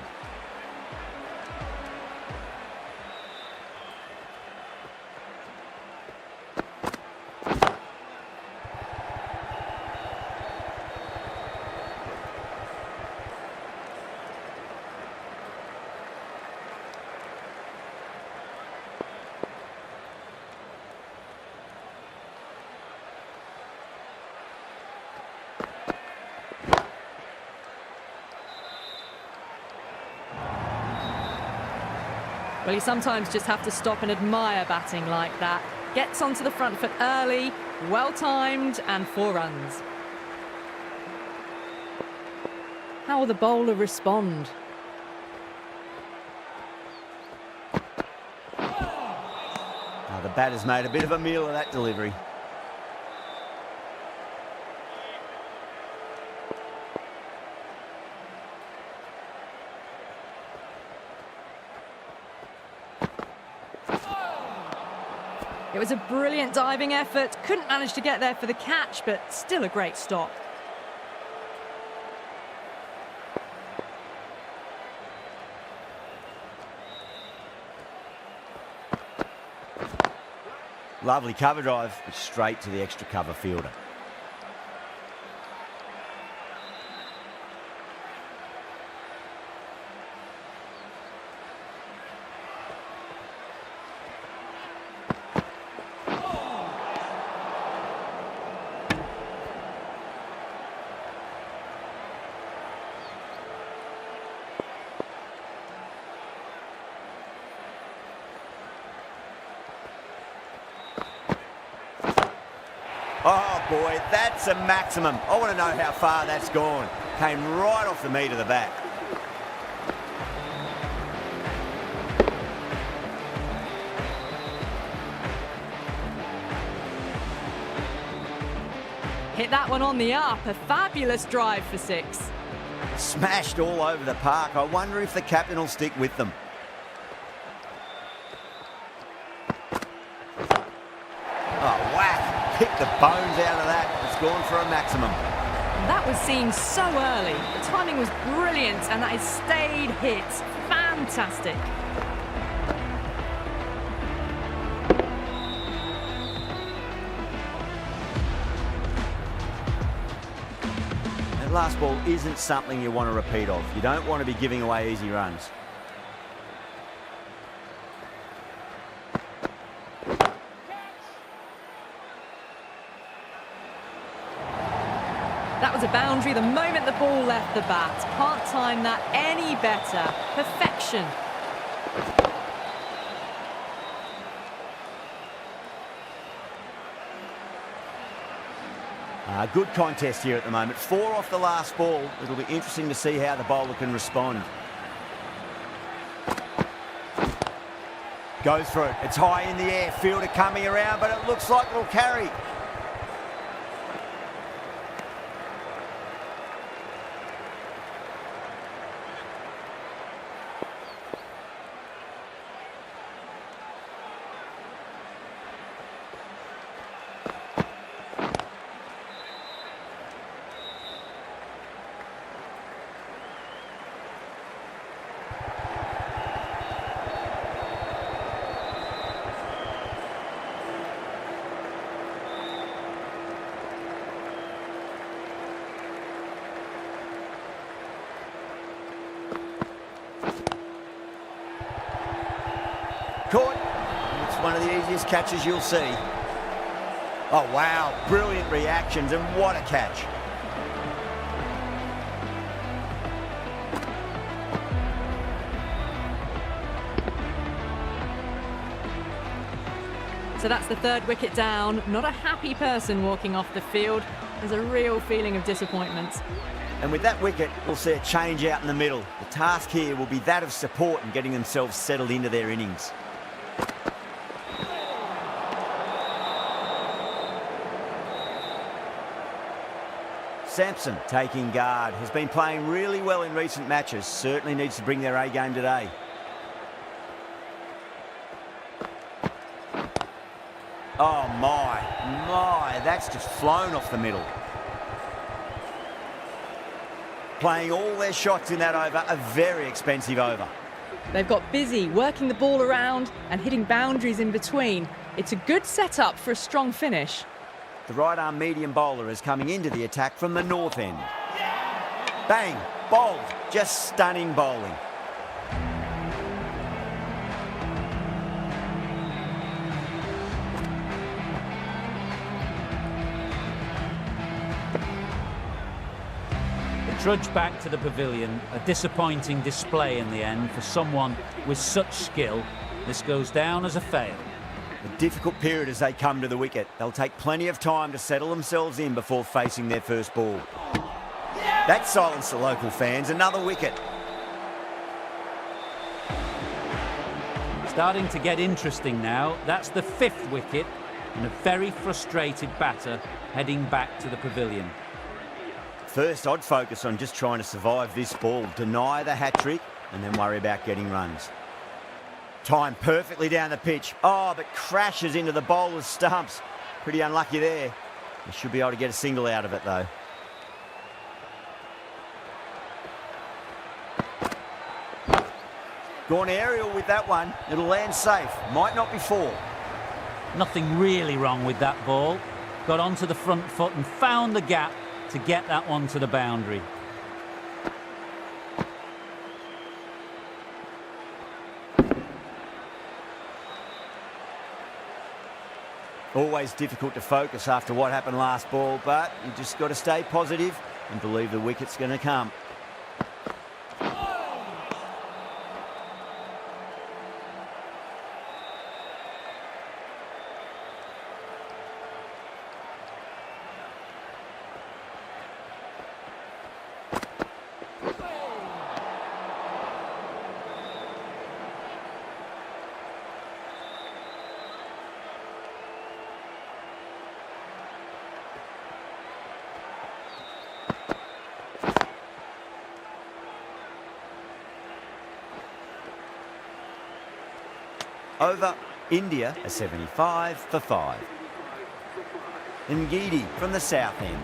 Well, you sometimes just have to stop and admire batting like that. Gets onto the front foot early, well-timed, and 4 runs. How will the bowler respond? Now the batter's made a bit of a meal of that delivery. It was a brilliant diving effort. Couldn't manage to get there for the catch, but still a great stop. Lovely cover drive, but straight to the extra cover fielder. Oh boy, that's a maximum. I want to know how far that's gone. Came right off the meat of the bat. Hit that one on the up. A fabulous drive for 6. Smashed all over the park. I wonder if the captain will stick with them. Oh, whack. Picked the bones out of that. It's gone for a maximum. That was seen so early. The timing was brilliant, and that is stayed hit. Fantastic. That last ball isn't something you want to repeat of. You don't want to be giving away easy runs. That was a boundary the moment the ball left the bat. Can't time that any better. Perfection. Good contest here at the moment. 4 off the last ball. It'll be interesting to see how the bowler can respond. Goes for it. It's high in the air. Fielder coming around, but it looks like it'll carry. Caught. It's one of the easiest catches you'll see. Oh, wow. Brilliant reactions, and what a catch. So that's the 3rd wicket down. Not a happy person walking off the field. There's a real feeling of disappointment. And with that wicket, we'll see a change out in the middle. The task here will be that of support and getting themselves settled into their innings. Sampson taking guard. Has been playing really well in recent matches. Certainly needs to bring their A game today. Oh my, that's just flown off the middle. Playing all their shots in that over, a very expensive over. They've got busy working the ball around and hitting boundaries in between. It's a good setup for a strong finish. The right-arm medium bowler is coming into the attack from the north end. Bang, bowled, just stunning bowling. Trudge back to the pavilion, a disappointing display in the end for someone with such skill. This goes down as a fail. A difficult period as they come to the wicket. They'll take plenty of time to settle themselves in before facing their first ball. That silenced the local fans. Another wicket. Starting to get interesting now. That's the 5th wicket and a very frustrated batter heading back to the pavilion. First, I'd focus on just trying to survive this ball, deny the hat-trick, and then worry about getting runs. Timed perfectly down the pitch. Oh, but crashes into the bowler's stumps. Pretty unlucky there. They should be able to get a single out of it, though. Gone aerial with that one. It'll land safe. Might not be 4. Nothing really wrong with that ball. Got onto the front foot and found the gap to get that one to the boundary. Always difficult to focus after what happened last ball, but you just got to stay positive and believe the wicket's going to come. Over, India a 75 for 5. Ngidi from the south end.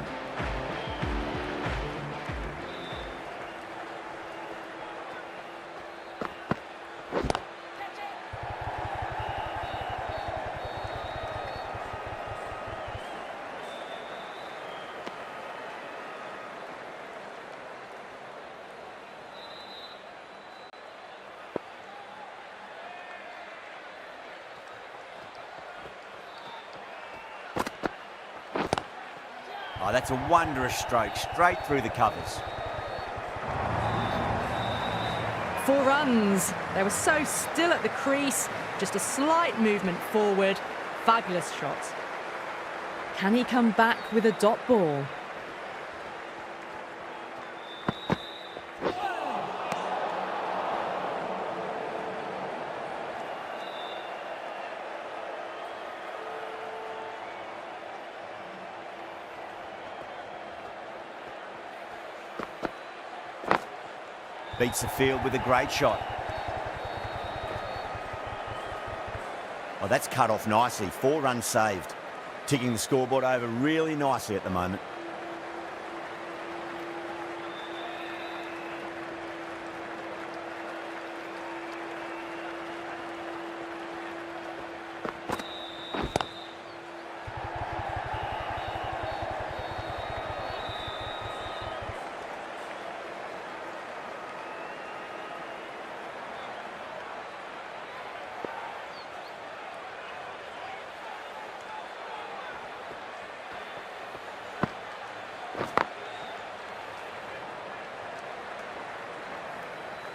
Oh, that's a wondrous stroke, straight through the covers. 4 runs. They were so still at the crease, just a slight movement forward. Fabulous shot. Can he come back with a dot ball? Beats the field with a great shot. Oh, that's cut off nicely. 4 runs saved. Ticking the scoreboard over really nicely at the moment.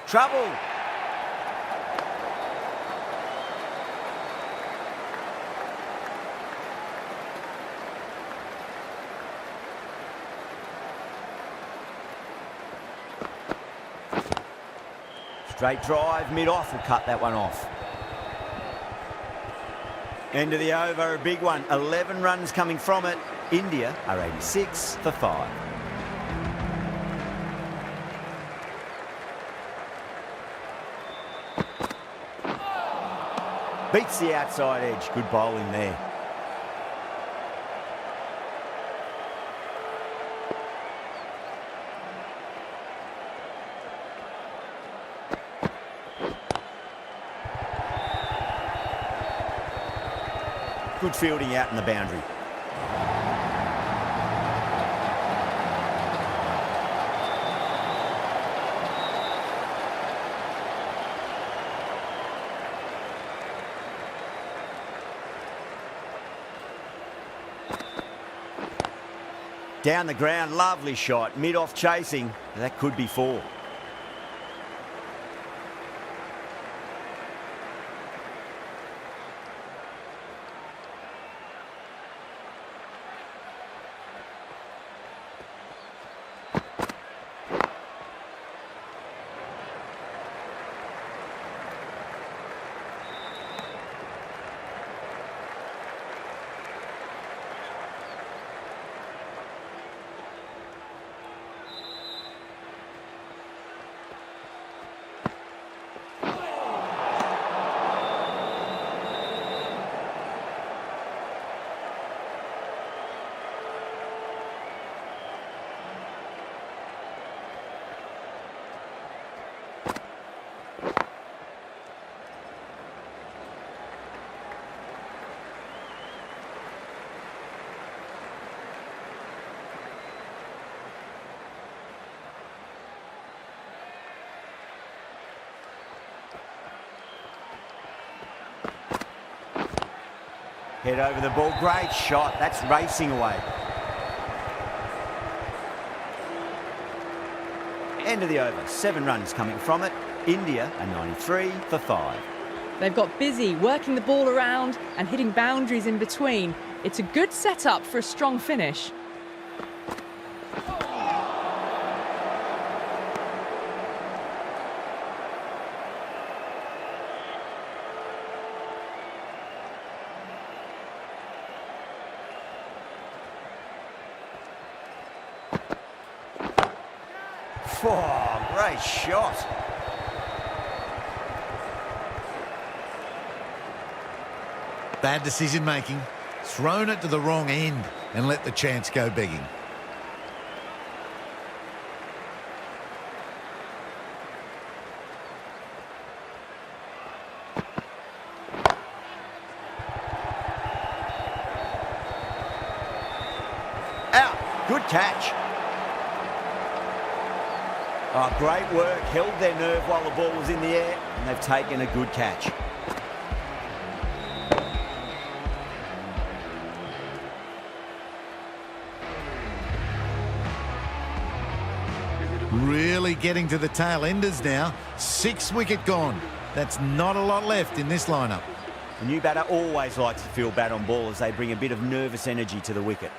Trouble. Straight drive, mid-off will cut that one off. End of the over, a big one. 11 runs coming from it. India are 86 for 5. Beats the outside edge. Good bowling there. Good fielding out in the boundary. Down the ground, lovely shot. Mid-off chasing. That could be 4. Head over the ball. Great shot. That's racing away. End of the over. 7 runs coming from it. India are 93 for 5. They've got busy working the ball around and hitting boundaries in between. It's a good setup for a strong finish. Oh, great shot. Bad decision making. Thrown it to the wrong end and let the chance go begging. Out. Good catch. Oh, great work. Held their nerve while the ball was in the air, and they've taken a good catch. Really getting to the tail enders now. 6 wicket gone. That's not a lot left in this lineup. The new batter always likes to feel bat on ball as they bring a bit of nervous energy to the wicket.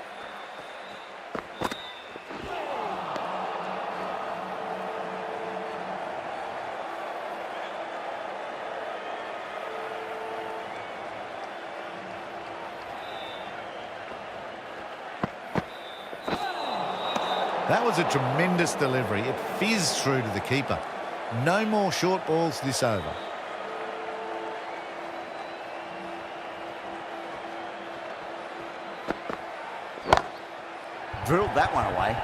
That was a tremendous delivery. It fizzed through to the keeper. No more short balls this over. Drilled that one away.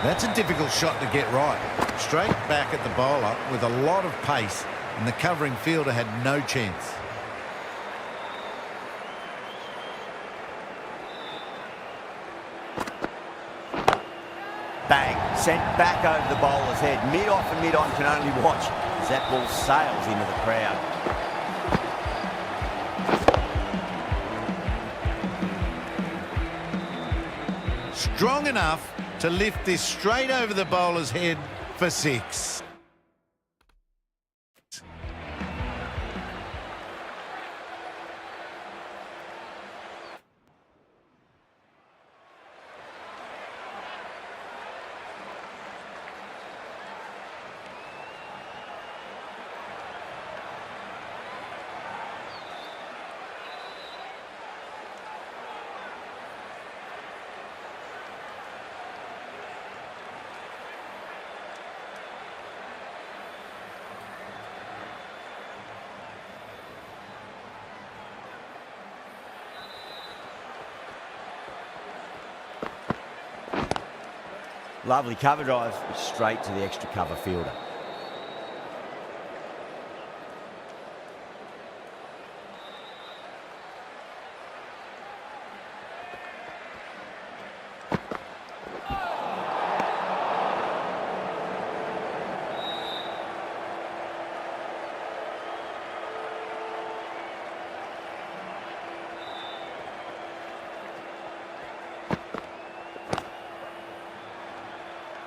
That's a difficult shot to get right. Straight back at the bowler with a lot of pace, and the covering fielder had no chance. Bang. Sent back over the bowler's head. Mid-off and mid-on can only watch as that ball sails into the crowd. Strong enough to lift this straight over the bowler's head for 6. Lovely cover drive straight to the extra cover fielder.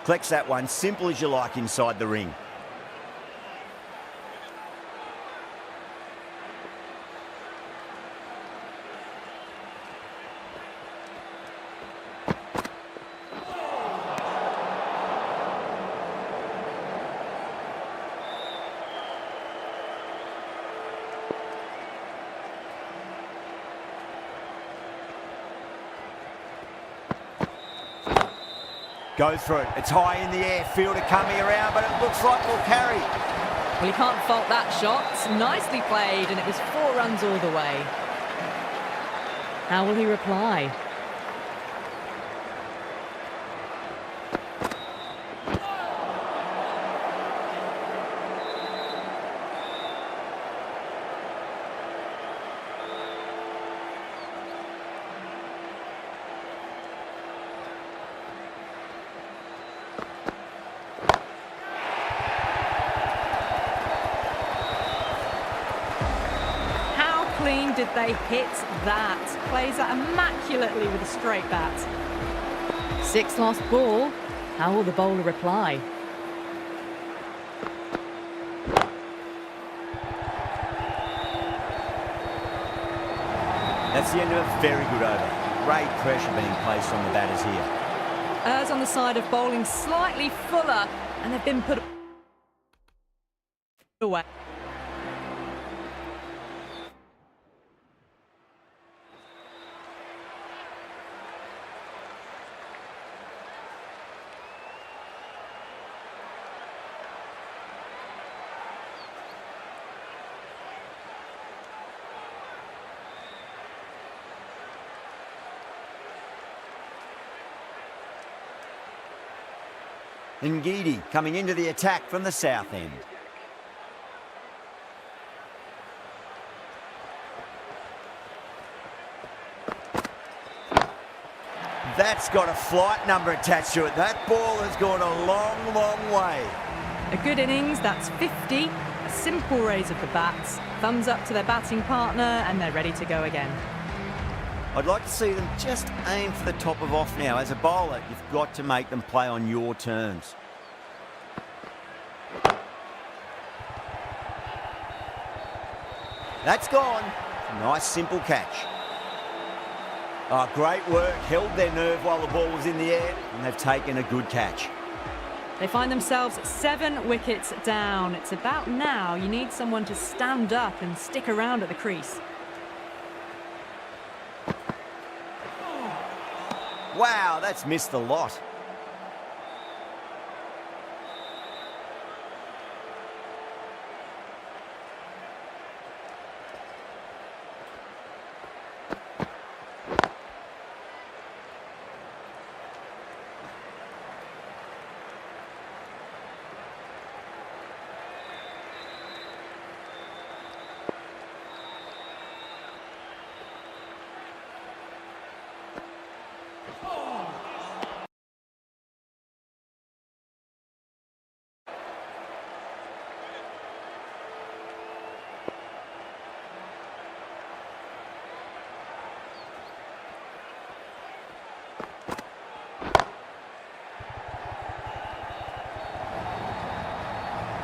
Collects that one, simple as you like inside the ring. Goes through it. It's high in the air. Fielder coming around, but it looks like we'll carry. Well, you can't fault that shot. Nicely played, and it was 4 runs all the way. How will he reply? Clean did they hit that? Plays that immaculately with a straight bat. 6 lost ball. How will the bowler reply? That's the end of a very good over. Great pressure being placed on the batters here. Errs on the side of bowling slightly fuller, and they've been put away. Ngidi coming into the attack from the south end. That's got a flight number attached to it. That ball has gone a long, long way. A good innings, that's 50. A simple raise of the bats. Thumbs up to their batting partner and they're ready to go again. I'd like to see them just aim for the top of off now. As a bowler, you've got to make them play on your terms. That's gone. Nice simple catch. Oh, great work. Held their nerve while the ball was in the air, and they've taken a good catch. They find themselves 7 wickets down. It's about now you need someone to stand up and stick around at the crease. Wow, that's missed the lot.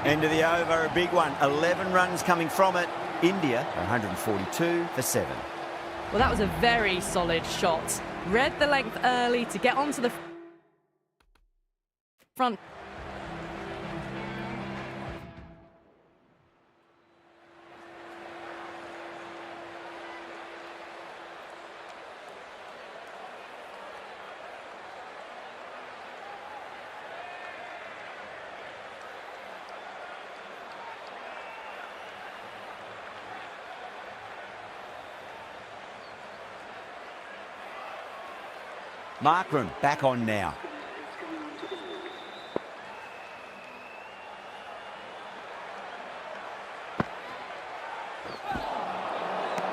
End of the over, a big one. 11 runs coming from it. India, 142 for 7. Well, that was a very solid shot. Read the length early to get onto the front. Markram back on now.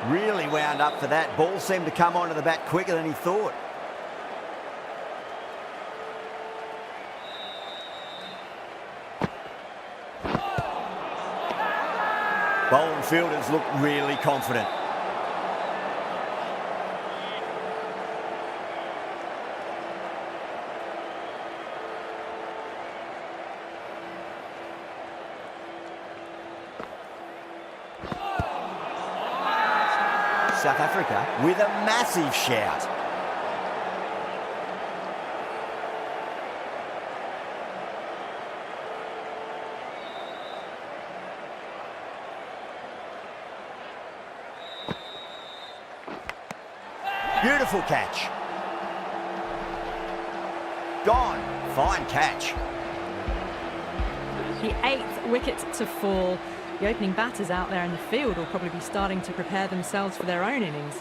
Really wound up for that. Ball seemed to come onto the bat quicker than he thought. Bowling fielders look really confident. South Africa with a massive shout. Beautiful catch. Gone. Fine catch. The 8th wicket to fall. The opening batters out there in the field will probably be starting to prepare themselves for their own innings.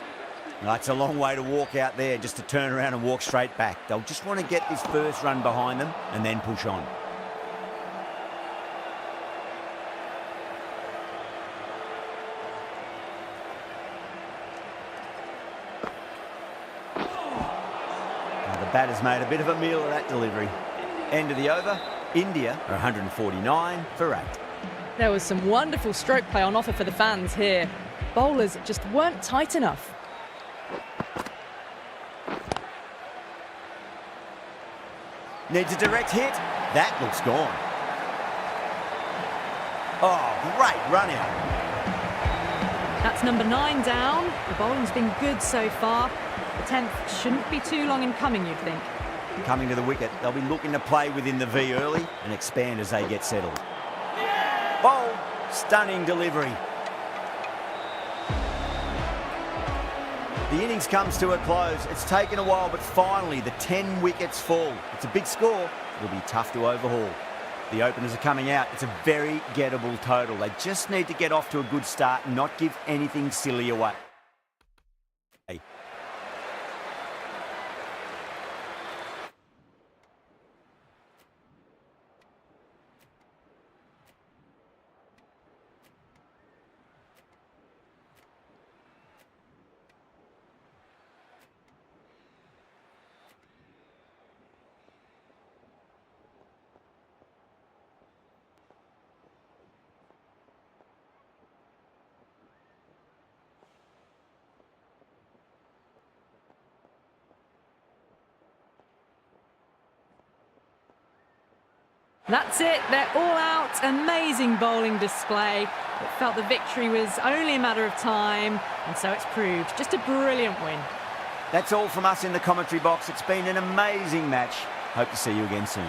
It's a long way to walk out there just to turn around and walk straight back. They'll just want to get this first run behind them and then push on. Now the batter's made a bit of a meal of that delivery. End of the over. India are 149 for 8. There was some wonderful stroke play on offer for the fans here. Bowlers just weren't tight enough. Needs a direct hit. That looks gone. Oh, great run out. That's number 9 down. The bowling's been good so far. The 10th shouldn't be too long in coming, you'd think. Coming to the wicket, they'll be looking to play within the V early and expand as they get settled. Bold, stunning delivery. The innings comes to a close. It's taken a while, but finally the 10 wickets fall. It's a big score. It'll be tough to overhaul. The openers are coming out. It's a very gettable total. They just need to get off to a good start and not give anything silly away. That's it, they're all out. Amazing bowling display. It felt the victory was only a matter of time, and so it's proved. Just a brilliant win. That's all from us in the commentary box. It's been an amazing match. Hope to see you again soon.